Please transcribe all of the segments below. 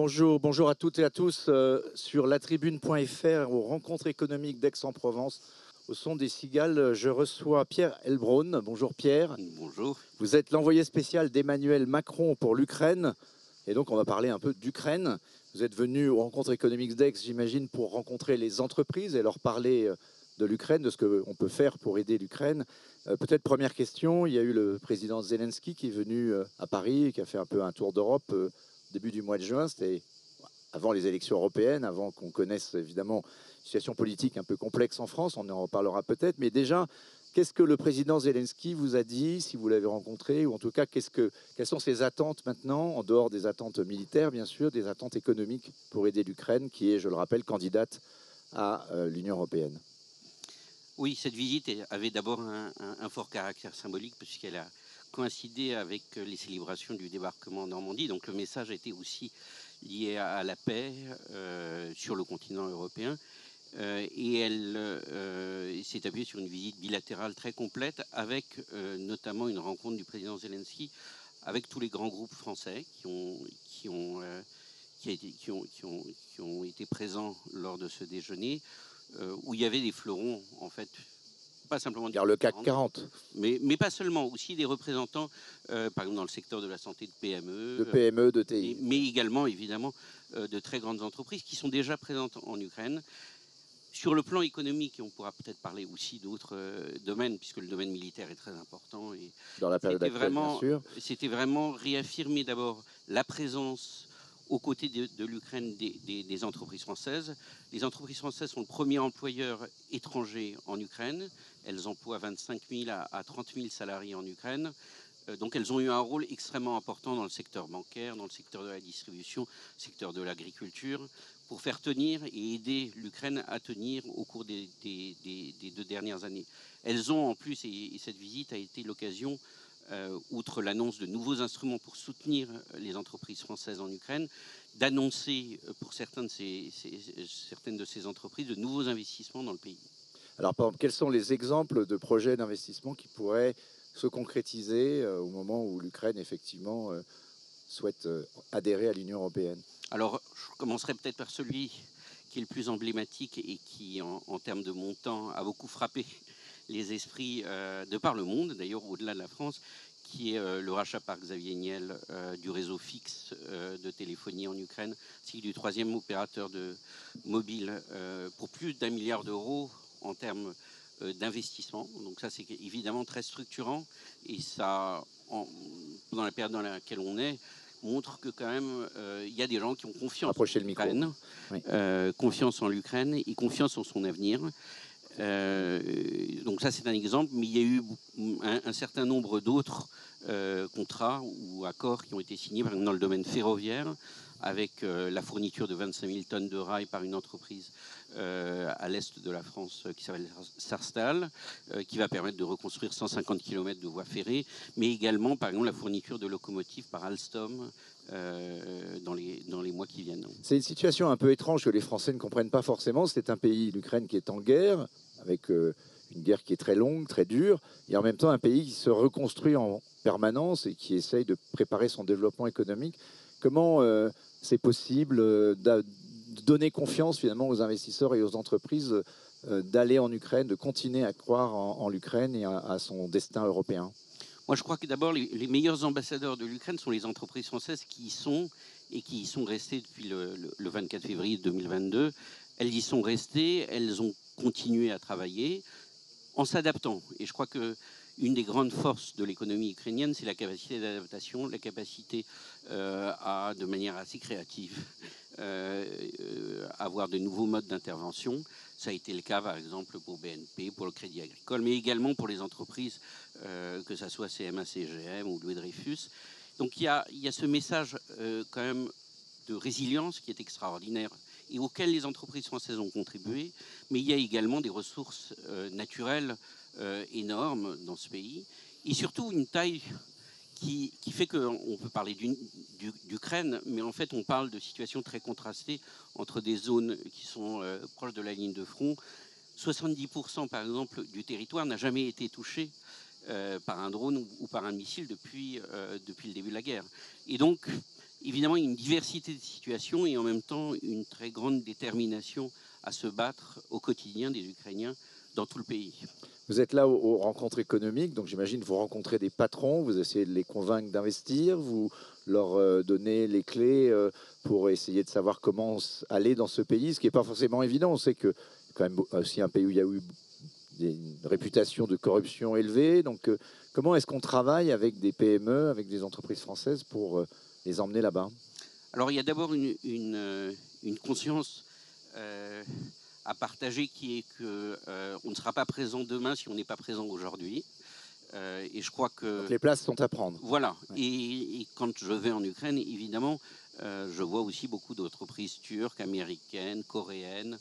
Bonjour à toutes et à tous sur latribune.fr aux rencontres économiques d'Aix-en-Provence. Au son des cigales, je reçois Pierre Heilbronn. Bonjour Pierre. Bonjour. Vous êtes l'envoyé spécial d'Emmanuel Macron pour l'Ukraine. Et donc on va parler un peu d'Ukraine. Vous êtes venu aux rencontres économiques d'Aix, j'imagine, pour rencontrer les entreprises et leur parler de l'Ukraine, de ce qu'on peut faire pour aider l'Ukraine. Peut-être première question, il y a eu le président Zelensky qui est venu à Paris, qui a fait un peu un tour d'Europe début du mois de juin. C'était avant les élections européennes, avant qu'on connaisse évidemment une situation politique un peu complexe en France, on en reparlera peut-être, mais déjà, qu'est-ce que le président Zelensky vous a dit, si vous l'avez rencontré, ou en tout cas, quelles sont ses attentes maintenant, en dehors des attentes militaires, bien sûr, des attentes économiques pour aider l'Ukraine, qui est, je le rappelle, candidate à l'Union européenne? Oui, cette visite avait d'abord un fort caractère symbolique puisqu'elle a coïncidé avec les célébrations du débarquement en Normandie. Donc le message était aussi lié à la paix sur le continent européen. Et elle s'est appuyée sur une visite bilatérale très complète avec notamment une rencontre du président Zelensky avec tous les grands groupes français qui ont été présents lors de ce déjeuner, où il y avait des fleurons, en fait, pas simplement du Car le CAC CAC 40, 40, mais pas seulement, aussi des représentants, par exemple dans le secteur de la santé, de PME, de PME, de TI. mais également, évidemment, de très grandes entreprises qui sont déjà présentes en Ukraine. Sur le plan économique, et on pourra peut-être parler aussi d'autres domaines, puisque le domaine militaire est très important. Et Dans la période actuelle, bien sûr. c'était vraiment réaffirmer d'abord la présence aux côtés de l'Ukraine des entreprises françaises. Les entreprises françaises sont le premier employeur étranger en Ukraine. Elles emploient 25 000 à 30 000 salariés en Ukraine. Donc elles ont eu un rôle extrêmement important dans le secteur bancaire, dans le secteur de la distribution, secteur de l'agriculture, pour faire tenir et aider l'Ukraine à tenir au cours des 2 dernières années. Elles ont en plus, et cette visite a été l'occasion, outre l'annonce de nouveaux instruments pour soutenir les entreprises françaises en Ukraine, d'annoncer pour certaines de ces entreprises de nouveaux investissements dans le pays. Alors, par exemple, quels sont les exemples de projets d'investissement qui pourraient se concrétiser au moment où l'Ukraine, effectivement, souhaite adhérer à l'Union européenne? Alors, je commencerai peut-être par celui qui est le plus emblématique et qui, en termes de montant, a beaucoup frappé les esprits de par le monde, d'ailleurs au-delà de la France, qui est le rachat par Xavier Niel du réseau fixe de téléphonie en Ukraine, ainsi que du troisième opérateur de mobile pour plus d'1 milliard d'euros en termes d'investissement. Donc ça, c'est évidemment très structurant et ça, dans la période dans laquelle on est, montre que quand même il y a des gens qui ont confiance Rapprochez en le micro. l'Ukraine, Oui. confiance en l'Ukraine et confiance en son avenir. Donc ça c'est un exemple, mais il y a eu un certain nombre d'autres contrats ou accords qui ont été signés, par exemple dans le domaine ferroviaire, avec la fourniture de 25 000 tonnes de rails par une entreprise à l'est de la France qui s'appelle Sarstal, qui va permettre de reconstruire 150 km de voies ferrées, mais également par exemple la fourniture de locomotives par Alstom dans les mois qui viennent. C'est une situation un peu étrange que les Français ne comprennent pas forcément. C'est un pays, l'Ukraine, qui est en guerre, avec une guerre qui est très longue, très dure, et en même temps un pays qui se reconstruit en permanence et qui essaye de préparer son développement économique. Comment c'est possible de donner confiance finalement aux investisseurs et aux entreprises d'aller en Ukraine, de continuer à croire en l'Ukraine et à son destin européen? Moi, je crois que d'abord, les meilleurs ambassadeurs de l'Ukraine sont les entreprises françaises qui y sont et qui y sont restées depuis le 24 février 2022. Elles y sont restées, elles ont continué à travailler en s'adaptant. Et je crois que une des grandes forces de l'économie ukrainienne, c'est la capacité d'adaptation, la capacité à, de manière assez créative, avoir de nouveaux modes d'intervention. Ça a été le cas, par exemple, pour BNP, pour le Crédit Agricole, mais également pour les entreprises, que ce soit CMA, CGM ou Louis Dreyfus. Donc il y a ce message quand même de résilience qui est extraordinaire et auquel les entreprises françaises ont contribué, mais il y a également des ressources naturelles énormes dans ce pays, et surtout une taille qui fait qu'on peut parler d'Ukraine, mais en fait on parle de situations très contrastées entre des zones qui sont proches de la ligne de front. 70% par exemple du territoire n'a jamais été touché par un drone ou par un missile depuis le début de la guerre. Et donc évidemment une diversité de situations et en même temps une très grande détermination à se battre au quotidien des Ukrainiens dans tout le pays. Vous êtes là aux rencontres économiques, donc j'imagine vous rencontrez des patrons, vous essayez de les convaincre d'investir, vous leur donnez les clés pour essayer de savoir comment aller dans ce pays, ce qui n'est pas forcément évident. On sait que c'est quand même aussi un pays où il y a eu une réputation de corruption élevée. Donc comment est-ce qu'on travaille avec des PME, avec des entreprises françaises pour les emmener là-bas? Alors il y a d'abord une conscience à partager qui est qu'on ne sera pas présent demain si on n'est pas présent aujourd'hui. Et je crois que... Donc les places sont à prendre. Voilà. Ouais. Et quand je vais en Ukraine, évidemment, je vois aussi beaucoup d'entreprises turques, américaines, coréennes.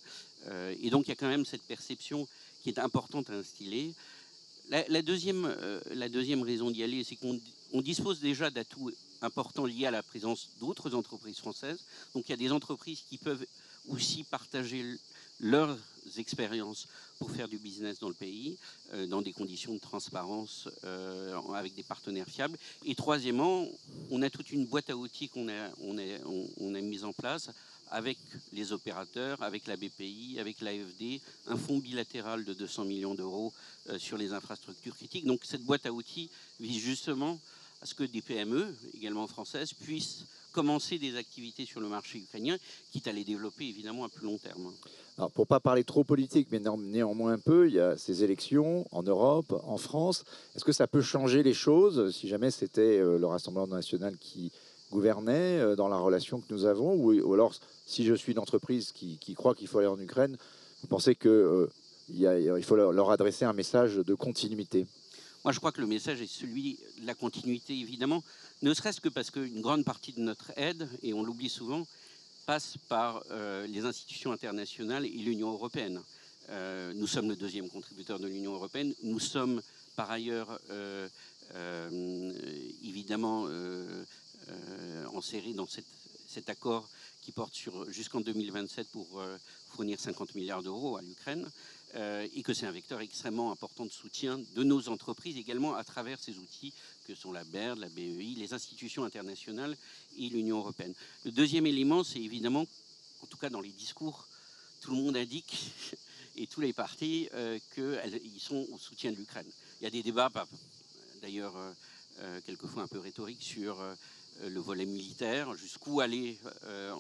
Et donc il y a quand même cette perception qui est importante à instiller. La deuxième raison d'y aller, c'est qu'on dispose déjà d'atouts importants liés à la présence d'autres entreprises françaises. Donc il y a des entreprises qui peuvent aussi partager leurs expériences pour faire du business dans le pays, dans des conditions de transparence, avec des partenaires fiables. Et troisièmement, on a toute une boîte à outils qu'on a mise en place avec les opérateurs, avec la BPI, avec l'AFD, un fonds bilatéral de 200 millions d'euros sur les infrastructures critiques. Donc cette boîte à outils vise justement à ce que des PME, également françaises, puissent commencer des activités sur le marché ukrainien, quitte à les développer évidemment à plus long terme. Alors, pour ne pas parler trop politique, mais néanmoins un peu, il y a ces élections en Europe, en France. Est-ce que ça peut changer les choses si jamais c'était le Rassemblement national qui gouvernait dans la relation que nous avons, ou alors si je suis une entreprise qui croit qu'il faut aller en Ukraine, vous pensez qu'il faut leur adresser un message de continuité? Moi, je crois que le message est celui de la continuité, évidemment, ne serait-ce que parce qu'une grande partie de notre aide, et on l'oublie souvent, passe par les institutions internationales et l'Union européenne. Nous sommes le deuxième contributeur de l'Union européenne. Nous sommes par ailleurs évidemment enserrés dans cet accord qui porte jusqu'en 2027 pour fournir 50 milliards d'euros à l'Ukraine. Et que c'est un vecteur extrêmement important de soutien de nos entreprises également à travers ces outils que sont la BERD, la BEI, les institutions internationales et l'Union européenne. Le deuxième élément, c'est évidemment, en tout cas dans les discours, tout le monde indique, et tous les partis, qu'ils sont au soutien de l'Ukraine. Il y a des débats, d'ailleurs quelquefois un peu rhétoriques, sur le volet militaire, jusqu'où aller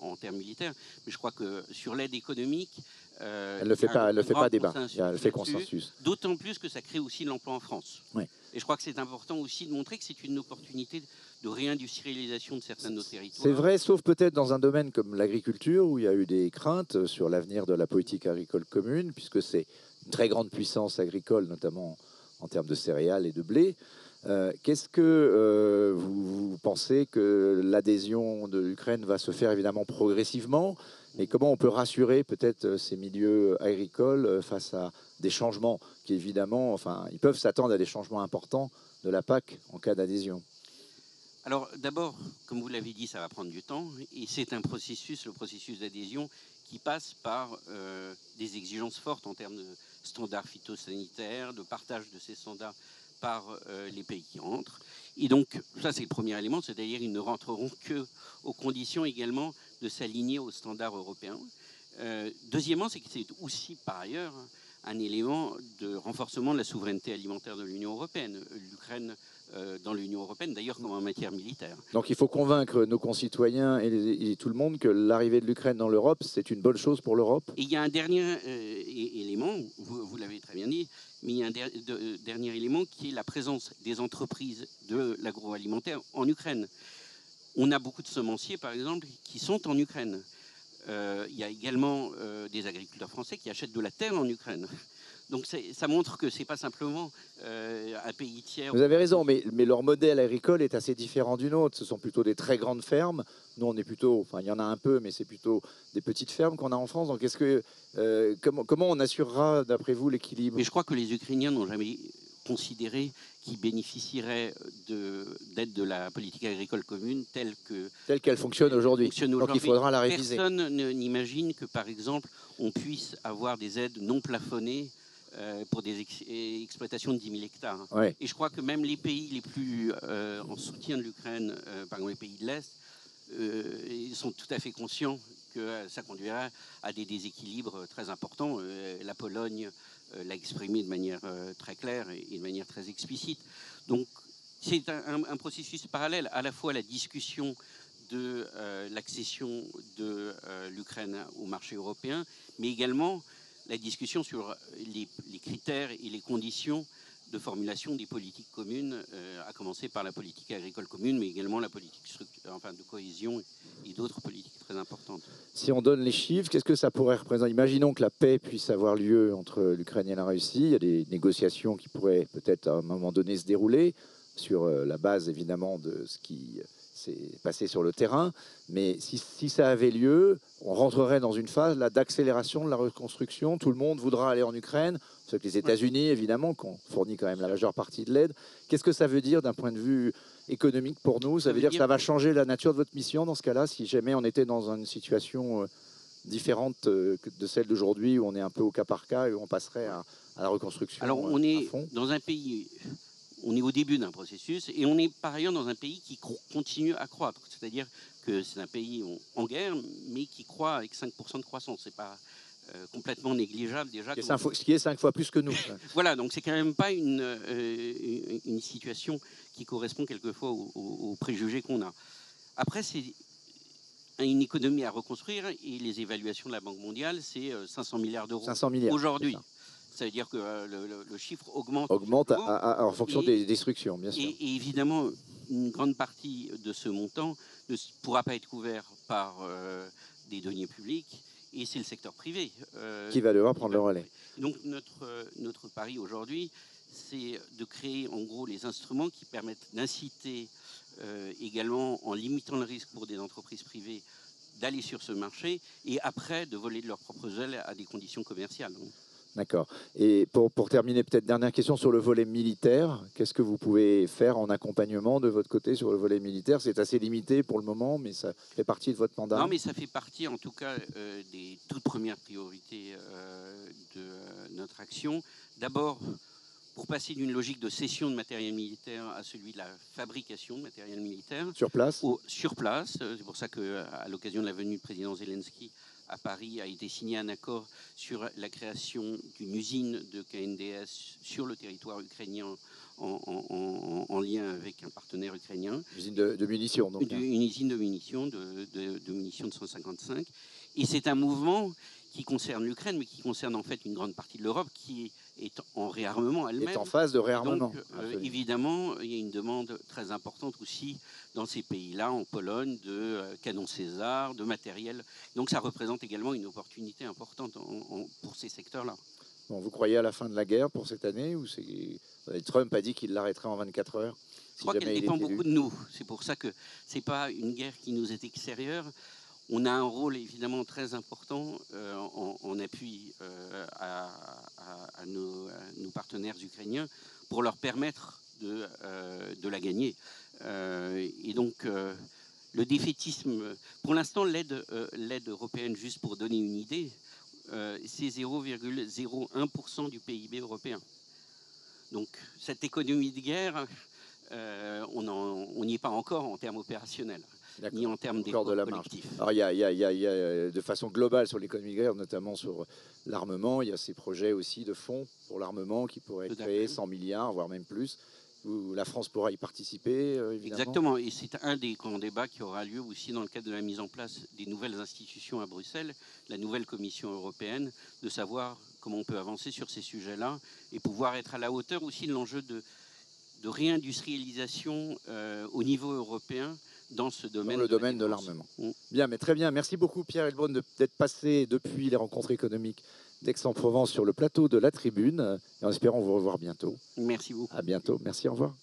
en termes militaires. Mais je crois que sur l'aide économique, elle ne fait pas débat, elle fait consensus. D'autant plus que ça crée aussi de l'emploi en France. Oui. Et je crois que c'est important aussi de montrer que c'est une opportunité de réindustrialisation de certains de nos territoires. C'est vrai, sauf peut-être dans un domaine comme l'agriculture, où il y a eu des craintes sur l'avenir de la politique agricole commune, puisque c'est une très grande puissance agricole, notamment en termes de céréales et de blé. Qu'est-ce que vous pensez que l'adhésion de l'Ukraine va se faire évidemment progressivement, mais comment on peut rassurer peut-être ces milieux agricoles face à des changements qui évidemment, enfin, ils peuvent s'attendre à des changements importants de la PAC en cas d'adhésion? Alors d'abord, comme vous l'avez dit, ça va prendre du temps et c'est un processus, le processus d'adhésion, qui passe par des exigences fortes en termes de standards phytosanitaires, de partage de ces standards par les pays qui rentrent. Et donc, ça c'est le premier élément, c'est-à-dire ils ne rentreront qu'aux conditions également de s'aligner aux standards européens. Deuxièmement, c'est que c'est aussi par ailleurs un élément de renforcement de la souveraineté alimentaire de l'Union européenne. L'Ukraine dans l'Union européenne, d'ailleurs comme en matière militaire. Donc il faut convaincre nos concitoyens et tout le monde que l'arrivée de l'Ukraine dans l'Europe, c'est une bonne chose pour l'Europe. Et il y a un dernier élément, vous l'avez très bien dit, mais il y a un dernier élément qui est la présence des entreprises de l'agroalimentaire en Ukraine. On a beaucoup de semenciers, par exemple, qui sont en Ukraine. Il y a également des agriculteurs français qui achètent de la terre en Ukraine. Donc ça montre que ce n'est pas simplement un pays tiers. Vous avez raison, mais leur modèle agricole est assez différent du nôtre. Ce sont plutôt des très grandes fermes. Nous, on est plutôt, enfin, il y en a un peu, mais c'est plutôt des petites fermes qu'on a en France. Donc, comment on assurera, d'après vous, l'équilibre? Mais je crois que les Ukrainiens n'ont jamais considéré qu'ils bénéficieraient d'aide de la politique agricole commune telle qu'elle fonctionne aujourd'hui. Donc il faudra la réviser. Personne n'imagine que, par exemple, on puisse avoir des aides non plafonnées pour des exploitations de 10 000 hectares. Ouais. Et je crois que même les pays les plus en soutien de l'Ukraine, par exemple les pays de l'Est, ils sont tout à fait conscients que ça conduira à des déséquilibres très importants. La Pologne l'a exprimé de manière très claire et de manière très explicite. Donc c'est un processus parallèle, à la fois la discussion de l'accession de l'Ukraine au marché européen, mais également la discussion sur les critères et les conditions de formulation des politiques communes, à commencer par la politique agricole commune, mais également la politique de cohésion et d'autres politiques très importantes. Si on donne les chiffres, qu'est-ce que ça pourrait représenter? Imaginons que la paix puisse avoir lieu entre l'Ukraine et la Russie. Il y a des négociations qui pourraient peut-être à un moment donné se dérouler sur la base évidemment de ce qui s'est passé sur le terrain. Mais si ça avait lieu, on rentrerait dans une phase d'accélération de la reconstruction. Tout le monde voudra aller en Ukraine, sauf que les États-Unis évidemment, qu'on fournit quand même la majeure partie de l'aide. Qu'est-ce que ça veut dire d'un point de vue économique pour nous? Ça veut dire que ça va changer la nature de votre mission dans ce cas-là, si jamais on était dans une situation différente de celle d'aujourd'hui, où on est un peu au cas par cas et où on passerait à la reconstruction. Alors on est dans un pays, on est au début d'un processus et on est par ailleurs dans un pays qui continue à croître. C'est-à-dire que c'est un pays en guerre, mais qui croît avec 5% de croissance. C'est pas complètement négligeable déjà. Ce qui est 5 fois plus que nous. Voilà, donc c'est quand même pas une situation qui correspond quelquefois aux préjugés qu'on a. Après, c'est une économie à reconstruire et les évaluations de la Banque mondiale, c'est 500 milliards d'euros 500 milliards aujourd'hui. Ça veut dire que le chiffre augmente. Augmente en fonction des destructions, bien sûr. Et évidemment, une grande partie de ce montant ne pourra pas être couvert par des deniers publics. Et c'est le secteur privé qui va devoir prendre le relais. Donc notre pari aujourd'hui, c'est de créer en gros les instruments qui permettent d'inciter également, en limitant le risque pour des entreprises privées, d'aller sur ce marché et après de voler de leurs propres ailes à des conditions commerciales. D'accord. Et pour terminer, peut-être dernière question sur le volet militaire. Qu'est-ce que vous pouvez faire en accompagnement de votre côté sur le volet militaire? C'est assez limité pour le moment, mais ça fait partie de votre mandat. Non, mais ça fait partie en tout cas des toutes premières priorités de notre action. D'abord, pour passer d'une logique de cession de matériel militaire à celui de la fabrication de matériel militaire. Sur place? Sur place. C'est pour ça qu'à l'occasion de la venue du président Zelensky à Paris, a été signé un accord sur la création d'une usine de KNDS sur le territoire ukrainien en lien avec un partenaire ukrainien. Une usine de munitions, donc. Une usine de munitions, de munitions de 155. Et c'est un mouvement qui concerne l'Ukraine, mais qui concerne en fait une grande partie de l'Europe qui est en réarmement elle-même. Est en phase de réarmement. Donc, évidemment, il y a une demande très importante aussi dans ces pays-là, en Pologne, de canons César, de matériel. Donc ça représente également une opportunité importante pour ces secteurs-là. Bon, vous croyez à la fin de la guerre pour cette année, ou Trump a dit qu'il l'arrêterait en 24 heures? Je crois qu'elle dépend beaucoup de nous. C'est pour ça que ce n'est pas une guerre qui nous est extérieure. On a un rôle évidemment très important en appui à nos partenaires ukrainiens pour leur permettre de la gagner. Et donc le défaitisme, pour l'instant l'aide européenne, juste pour donner une idée, c'est 0,01% du PIB européen. Donc cette économie de guerre, on n'y est pas encore en termes opérationnels. Ni en termes d'efforts collectifs. Alors il y a de façon globale sur l'économie de guerre, notamment sur l'armement, il y a ces projets aussi de fonds pour l'armement qui pourraient être créés, 100 milliards, voire même plus, où la France pourra y participer, évidemment. Exactement, et c'est un des grands débats qui aura lieu aussi dans le cadre de la mise en place des nouvelles institutions à Bruxelles, la nouvelle Commission européenne, de savoir comment on peut avancer sur ces sujets-là et pouvoir être à la hauteur aussi de l'enjeu de réindustrialisation au niveau européen, dans ce domaine. Dans le domaine de l'armement. Bien, mais très bien. Merci beaucoup Pierre Heilbronn d'être passé depuis les rencontres économiques d'Aix-en-Provence sur le plateau de la Tribune. Et en espérant vous revoir bientôt. Merci beaucoup. À bientôt. Merci, au revoir.